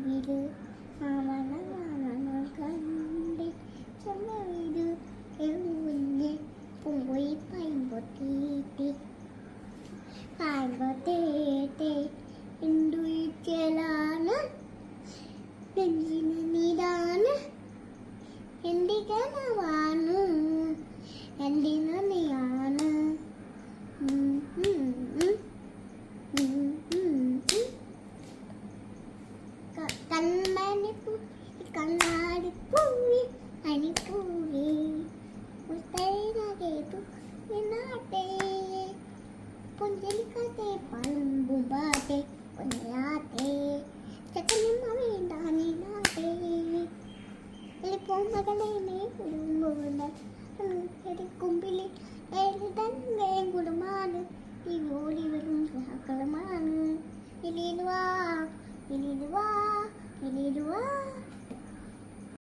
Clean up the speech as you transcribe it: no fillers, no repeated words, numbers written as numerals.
പൂവില് മാമണ കണ്ടി ചുമവില് എഴുന്നേ പോയി പൈമ്പൊത്തേത്തെ എന്തുയിച്ചലാണ് നെഞ്ചിന് നീരാണ് എൻ്റെ കനവാണ് എൻ്റെ നനയാണ് കൺമണിപ്പൂ കണ്ണാടിപ്പൂവി അനിപ്പൂവി മുസ്തൈനകേപ്പു നിന്നാട്ടെ പുഞ്ചലിക്കാത്തെ പളുമ്പുമ്പാട്ടെ പൊന്നയാട്ടെ ചക്കനിമ്മ വേണ്ട നീനാട്ടെ പൂമകളെ കുമ്പിളി എഴുതൻ വേങ്കുടമാണ് ഈ ഓടി വരും സഹക്കളമാണ് ഇലിലുവാ ഇലിലുവാ ഇലിലുവാ